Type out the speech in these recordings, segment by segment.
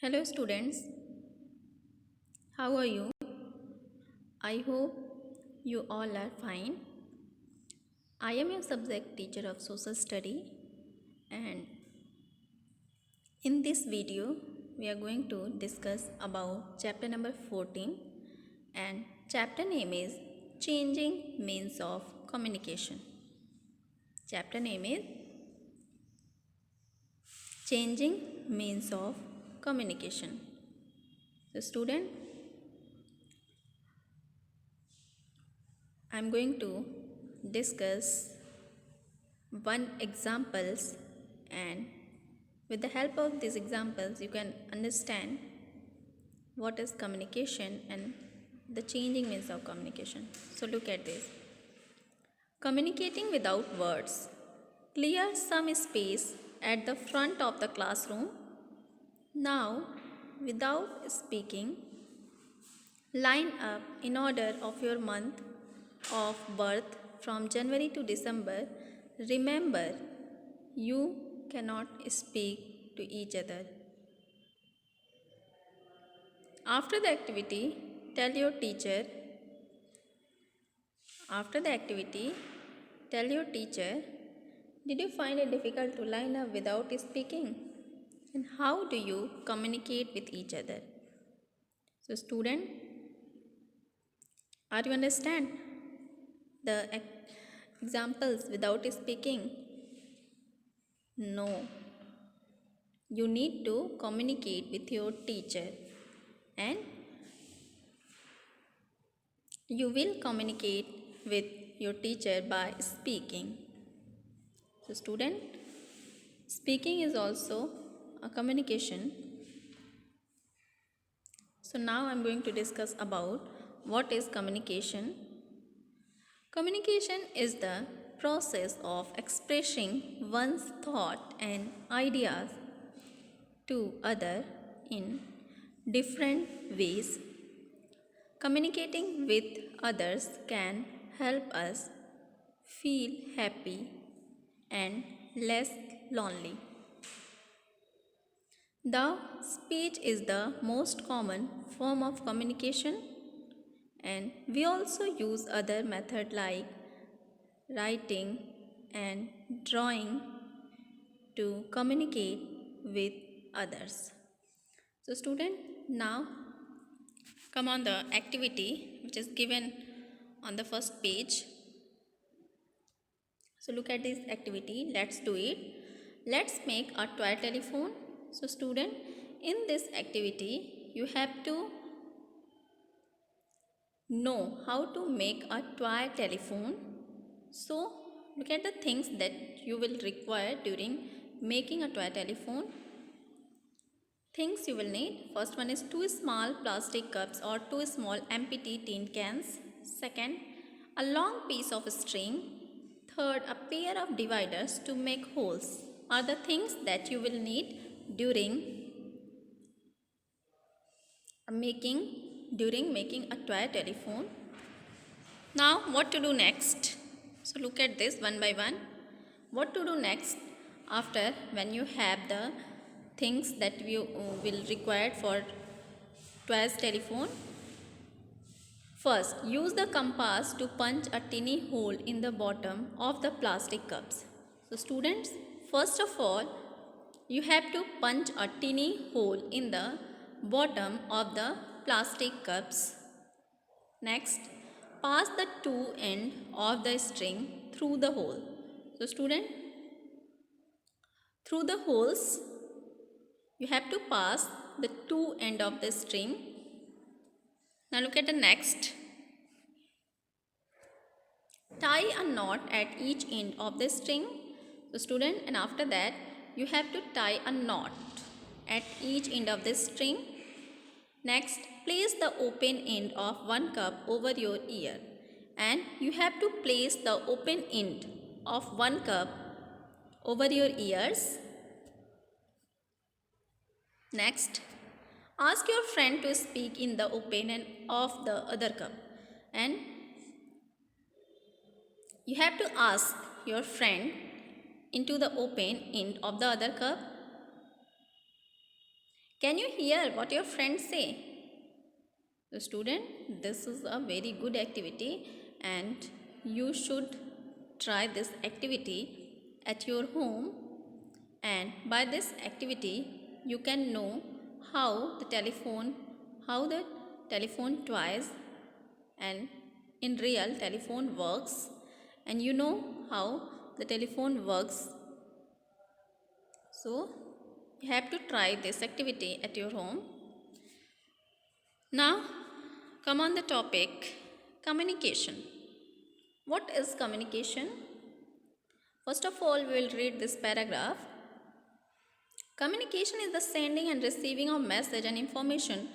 Hello students, how are you? I hope you all are fine. I am your subject teacher of social study, and in this video we are going to discuss about chapter number 14, and chapter name is Changing Means of Communication. Chapter name is Changing Means of Communication. So student, I am going to discuss one examples, and with the help of these examples you can understand what is communication and the changing means of communication. So look at this. Communicating without words. Clear some space at the front of the classroom. Now, without speaking, line up in order of your month of birth from January to December. Remember, you cannot speak to each other. After the activity, tell your teacher. After the activity, tell your teacher, did you find it difficult to line up without speaking? And how do you communicate with each other? So student, are you understand the examples without speaking? No. You need to communicate with your teacher, and you will communicate with your teacher by speaking. So student, speaking is also a communication. So now I am going to discuss about what is communication. Communication is the process of expressing one's thought and ideas to other in different ways. Communicating with others can help us feel happy and less lonely. The speech is the most common form of communication, and we also use other methods like writing and drawing to communicate with others. So student, now come on the activity which is given on the first page. So look at this activity, let's do it. Let's make a toy telephone. So student, in this activity you have to know how to make a toy telephone. So look at the things that you will require during making a toy telephone. Things you will need. First one is 2 small plastic cups or 2 small empty tin cans. Second, a long piece of string. Third, a pair of dividers to make holes are the things that you will need during making a toy telephone. Now what to do next? So look at this one by one. What to do next after when you have the things that you will require for toy telephone? First, use the compass to punch a tiny hole in the bottom of the plastic cups. So students, first of all, you have to punch a tiny hole in the bottom of the plastic cups. Next, pass the two end of the string through the hole. So student, through the holes, you have to pass the two end of the string. Now look at the next. Tie a knot at each end of the string. So student, and after that you have to tie a knot at each end of the string. Next, place the open end of one cup over your ear, and you have to place the open end of one cup over your ears. Next, ask your friend to speak in the open end of the other cup, and you have to ask your friend into the open end of the other cup. Can you hear what your friends say? So student, this is a very good activity and you should try this activity at your home, and by this activity you can know how the telephone toys and in real telephone works, and you know how the telephone works. So you have to try this activity at your home. Now come on the topic communication. What is communication? First of all, we will read this paragraph. Communication is the sending and receiving of message and information.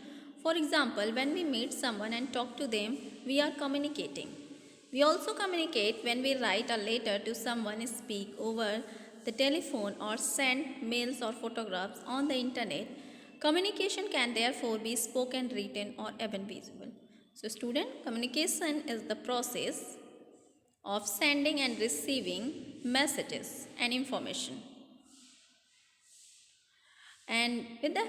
For example, when we meet someone and talk to them, we are communicating. We also communicate when we write a letter to someone, speak over the telephone, or send mails or photographs on the internet. Communication can therefore be spoken, written, or even visual. So student, communication is the process of sending and receiving messages and information. And with the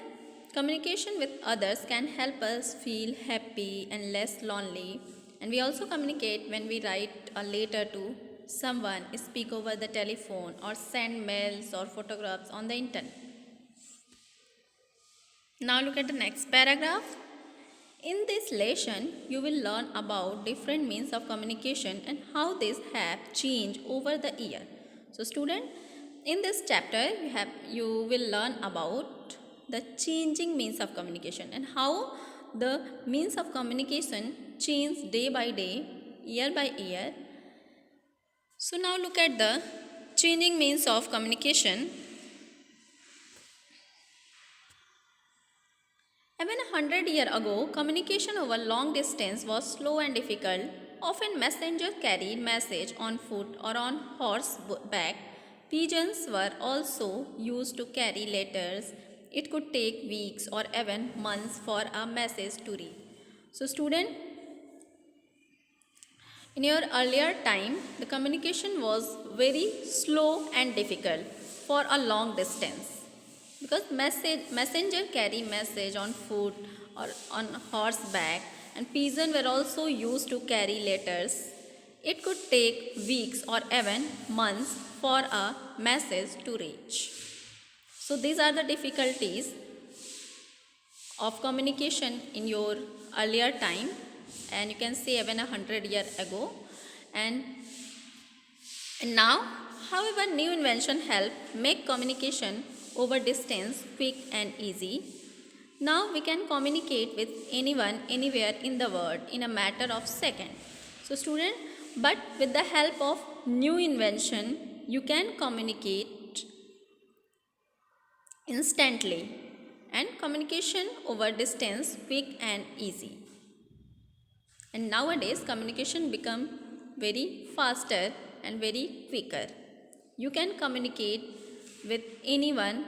communication with others can help us feel happy and less lonely. And we also communicate when we write a letter to someone, speak over the telephone, or send mails or photographs on the internet. Now look at the next paragraph. In this lesson, you will learn about different means of communication and how these have changed over the year. So student, in this chapter, you will learn about the changing means of communication and how the means of communication change day by day, year by year. So now look at the changing means of communication. Even 100 years ago, communication over long distance was slow and difficult. Often messengers carried message on foot or on horseback. Pigeons were also used to carry letters. It could take weeks or even months for a message to reach. So student, in your earlier time, the communication was very slow and difficult for a long distance. Because messenger carry message on foot or on horseback, and pigeons were also used to carry letters. It could take weeks or even months for a message to reach. So these are the difficulties of communication in your earlier time, and you can say even 100 years ago. And now, however, new invention help make communication over distance quick and easy. Now we can communicate with anyone, anywhere in the world in a matter of seconds. So student, but with the help of new invention, you can communicate instantly, and communication over distance quick and easy. And nowadays communication become very faster and very quicker. You can communicate with anyone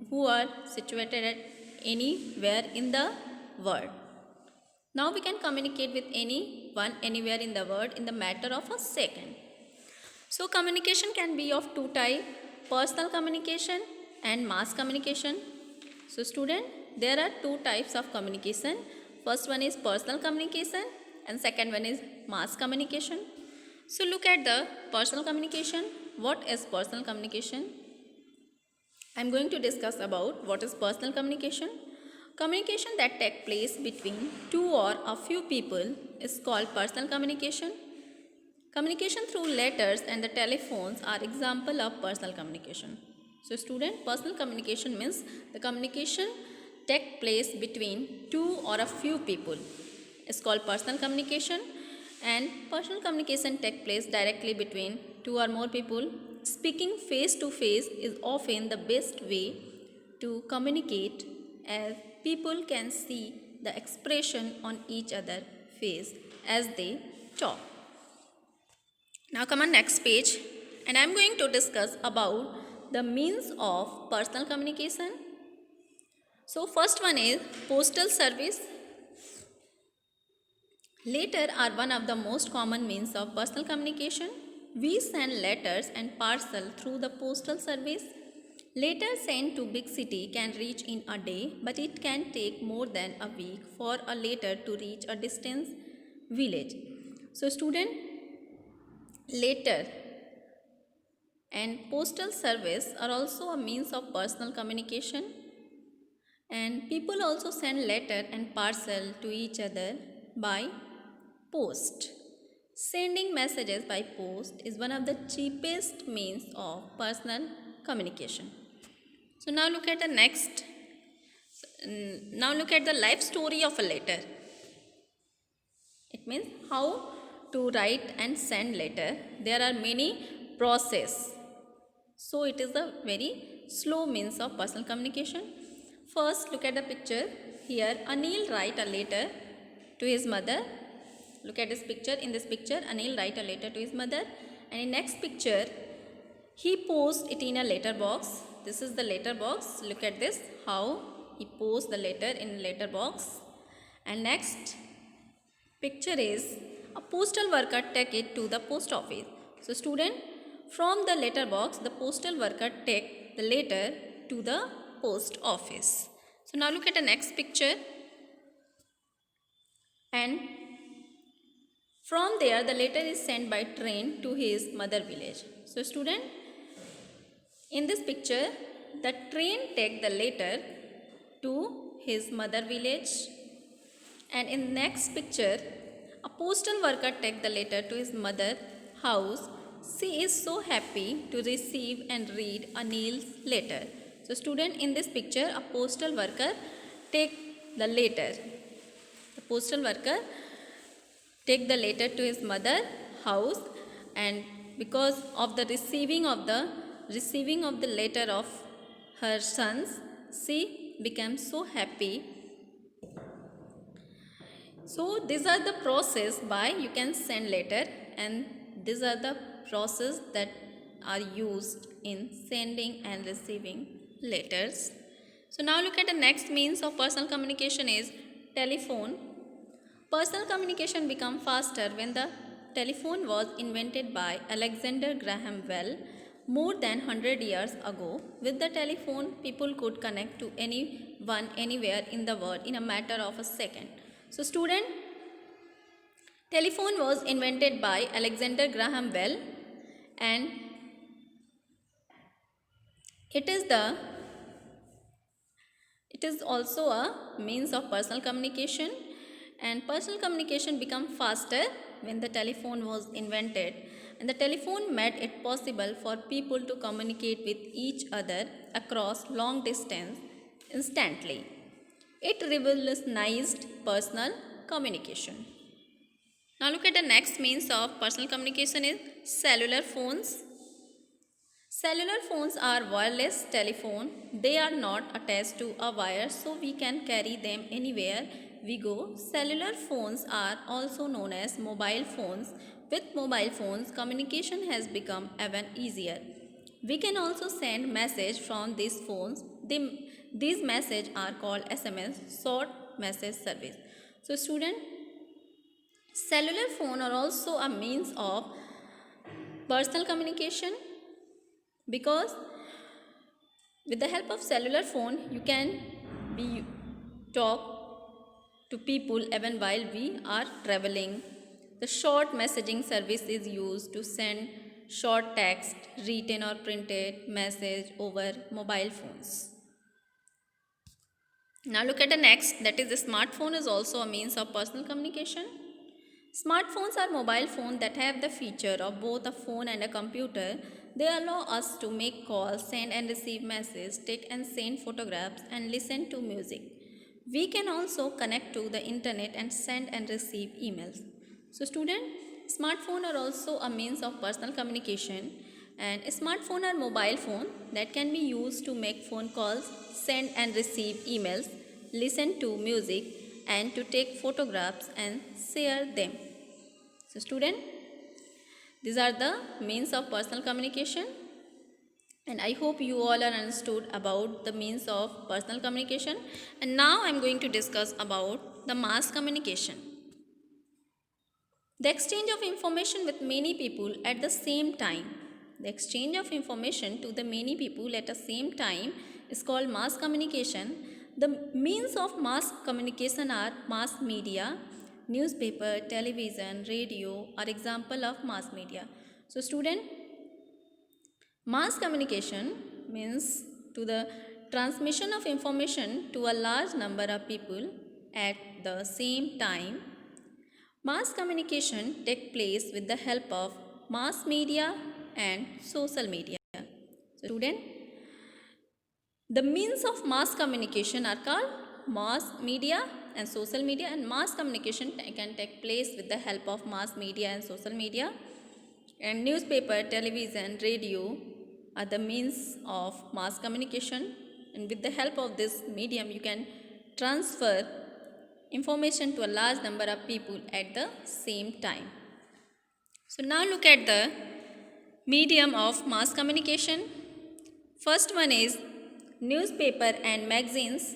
who are situated at anywhere in the world. Now we can communicate with anyone anywhere in the world in the matter of a second. So communication can be of two types: personal communication and mass communication. So student, there are two types of communication. First one is personal communication and second one is mass communication. So look at the personal communication. What is personal communication? I am going to discuss about what is personal communication. Communication that takes place between two or a few people is called personal communication. Communication through letters and the telephones are example of personal communication. So student, personal communication means the communication takes place between two or a few people. It's called personal communication, and personal communication takes place directly between two or more people. Speaking face to face is often the best way to communicate, as people can see the expression on each other's face as they talk. Now come on next page, and I am going to discuss about the means of personal communication. So first one is postal service. Letters are one of the most common means of personal communication. We send letters and parcel through the postal service. Letter sent to big city can reach in a day, but it can take more than a week for a letter to reach a distant village. So student, letter and postal service are also a means of personal communication, and people also send letter and parcel to each other by post. Sending messages by post is one of the cheapest means of personal communication. So now look at the next. Now look at the life story of a letter. It means how to write and send letter. There are many process. So it is a very slow means of personal communication. First, look at the picture. Here, Anil write a letter to his mother. Look at this picture. In this picture, Anil write a letter to his mother. And in next picture, he posts it in a letter box. This is the letter box. Look at this, how he posts the letter in letter box. And next picture is a postal worker take it to the post office. So student, from the letter box, the postal worker take the letter to the post office. So now look at the next picture. And from there, the letter is sent by train to his mother village. So student, in this picture, the train take the letter to his mother village. And in next picture, a postal worker take the letter to his mother house. She is so happy to receive and read Anil's letter. So student, in this picture, a postal worker take the letter. The postal worker take the letter to his mother house, and because of the receiving of the letter of her sons, she became so happy. So these are the process by you can send letter, and these are the process that are used in sending and receiving letters. So now look at the next means of personal communication is telephone. Personal communication became faster when the telephone was invented by Alexander Graham Bell more than 100 years ago. With the telephone, people could connect to anyone anywhere in the world in a matter of a second. So student, telephone was invented by Alexander Graham Bell, and it is also a means of personal communication, and personal communication became faster when the telephone was invented, and the telephone made it possible for people to communicate with each other across long distance instantly. It revolutionized personal communication. Now look at the next means of personal communication is cellular phones. Cellular phones are wireless telephone. They are not attached to a wire, so we can carry them anywhere we go. Cellular phones are also known as mobile phones. With mobile phones, communication has become even easier. We can also send message from these phones. These messages are called SMS, short message service. So student, cellular phone are also a means of personal communication, because with the help of cellular phone you can talk to people even while we are traveling. The short messaging service is used to send short text, written or printed message over mobile phones. Now look at the next, that is the smartphone is also a means of personal communication. Smartphones are mobile phones that have the feature of both a phone and a computer. They allow us to make calls, send and receive messages, take and send photographs, and listen to music. We can also connect to the internet and send and receive emails. So student, smartphones are also a means of personal communication, and smartphones are mobile phone that can be used to make phone calls, send and receive emails, listen to music, and to take photographs and share them. So student, these are the means of personal communication, and I hope you all are understood about the means of personal communication. And now I am going to discuss about the mass communication. The exchange of information with many people at the same time. The exchange of information to the many people at the same time is called mass communication. The means of mass communication are mass media, newspaper, television, radio are example of mass media. So student, mass communication means to the transmission of information to a large number of people at the same time. Mass communication takes place with the help of mass media and social media. So student, the means of mass communication are called mass media and social media, and mass communication can take place with the help of mass media and social media, and newspaper, television, radio are the means of mass communication, and with the help of this medium you can transfer information to a large number of people at the same time. So now look at the medium of mass communication. First one is newspaper and magazines.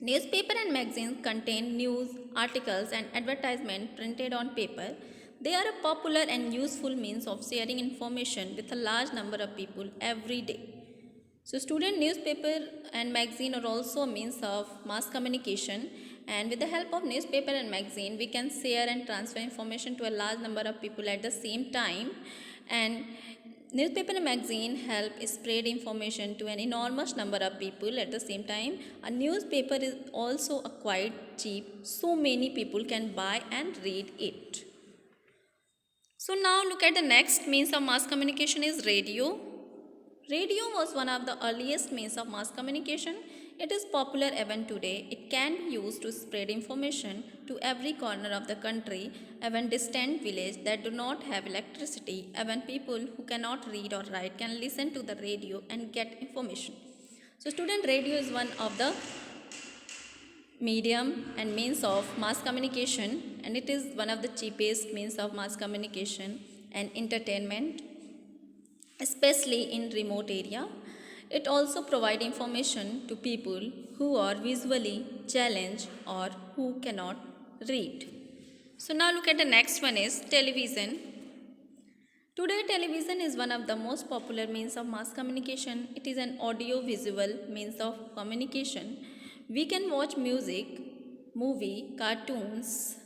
Newspaper and magazines contain news, articles and advertisement printed on paper. They are a popular and useful means of sharing information with a large number of people every day. So student, newspaper and magazine are also a means of mass communication, and with the help of newspaper and magazine we can share and transfer information to a large number of people at the same time, and newspaper and magazine help spread information to an enormous number of people at the same time. A newspaper is also quite cheap, so many people can buy and read it. So now look at the next means of mass communication is radio. Radio was one of the earliest means of mass communication. It is popular even today. It can be used to spread information to every corner of the country, even distant villages that do not have electricity. Even people who cannot read or write can listen to the radio and get information. So student, radio is one of the medium and means of mass communication, and it is one of the cheapest means of mass communication and entertainment, especially in remote area. It also provides information to people who are visually challenged or who cannot read. So now look at the next one is television. Today television is one of the most popular means of mass communication. It is an audio visual means of communication. We can watch music, movie, cartoons,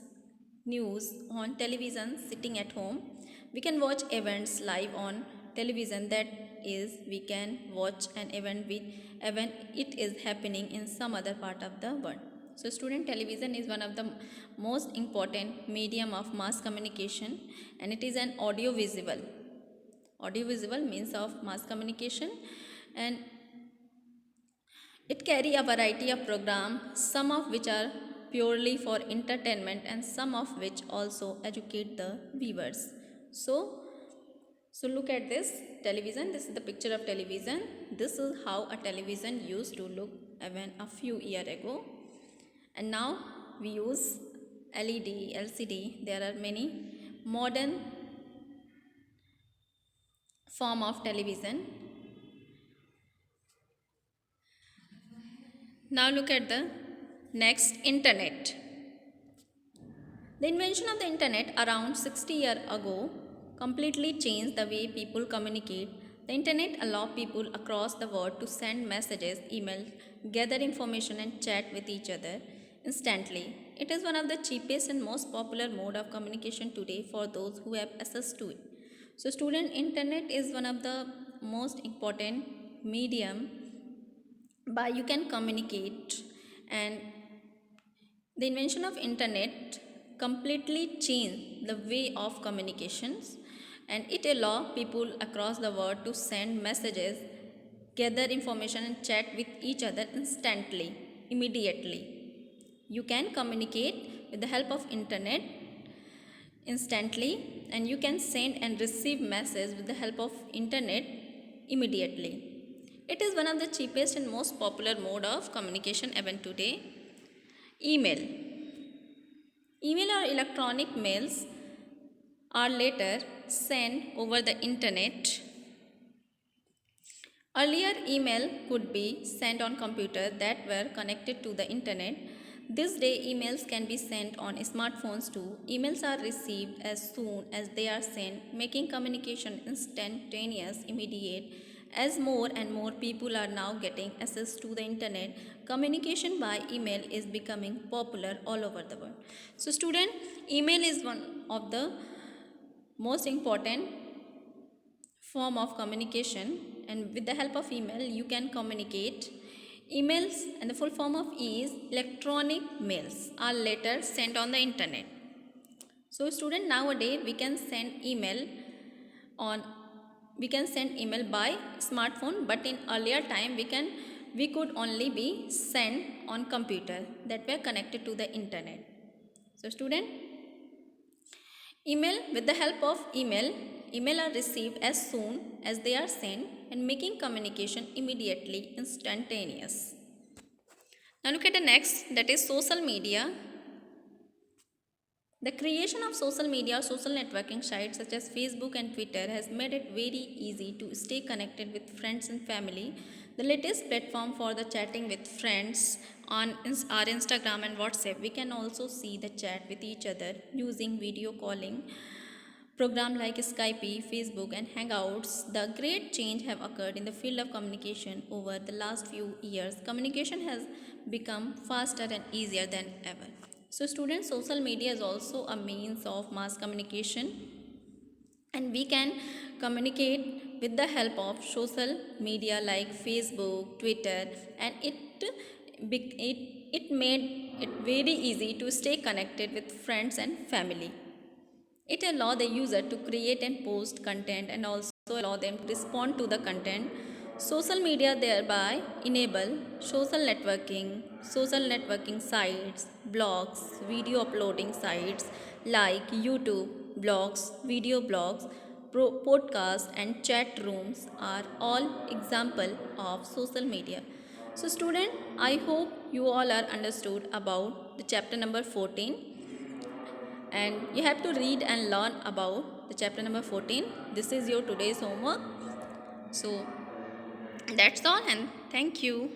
news on television sitting at home. We can watch events live on television, that is we can watch an event when it is happening in some other part of the world. So student, television is one of the most important medium of mass communication, and it is an audio visual means of mass communication, and it carry a variety of programs, some of which are purely for entertainment and some of which also educate the viewers. So look at this television. This is the picture of television. This is how a television used to look even a few years ago. And now we use LED, LCD. There are many modern form of television. Now look at the next, internet. The invention of the internet around 60 years ago completely changed the way people communicate. The internet allows people across the world to send messages, email, gather information and chat with each other instantly. It is one of the cheapest and most popular mode of communication today for those who have access to it. So student, internet is one of the most important medium by you can communicate, and the invention of internet completely changed the way of communications, and it allows people across the world to send messages, gather information and chat with each other instantly, immediately. You can communicate with the help of internet instantly, and you can send and receive messages with the help of internet immediately. It is one of the cheapest and most popular mode of communication even today. Email. Email or electronic mails are later sent over the internet. Earlier, email could be sent on computers that were connected to the internet. This day, emails can be sent on smartphones too. Emails are received as soon as they are sent, making communication instantaneous, immediate. As more and more people are now getting access to the internet, communication by email is becoming popular all over the world. So, student, email is one of the most important form of communication, and with the help of email you can communicate. Emails, and the full form of is electronic mails, are letters sent on the internet. So student, nowadays on we can send email by smartphone, but in earlier time we could only be sent on computer that were connected to the internet. So student, email, with the help of email are received as soon as they are sent and making communication immediately instantaneous. Now look at the next, that is social media. The creation of social media or social networking sites such as Facebook and Twitter has made it very easy to stay connected with friends and family. The latest platform for the chatting with friends on our Instagram and WhatsApp. We can also see the chat with each other using video calling. Program like Skype, Facebook and Hangouts. The great change have occurred in the field of communication over the last few years. Communication has become faster and easier than ever. So students, social media is also a means of mass communication, and we can communicate with the help of social media like Facebook, Twitter, and it made it very easy to stay connected with friends and family. It allows the user to create and post content and also allow them to respond to the content. Social media thereby enable social networking sites, blogs, video uploading sites like YouTube, blogs, video blogs, podcasts and chat rooms are all example of social media. So student, I hope you all are understood about the chapter number 14, and you have to read and learn about the chapter number 14. This is your today's homework. So that's all, and thank you.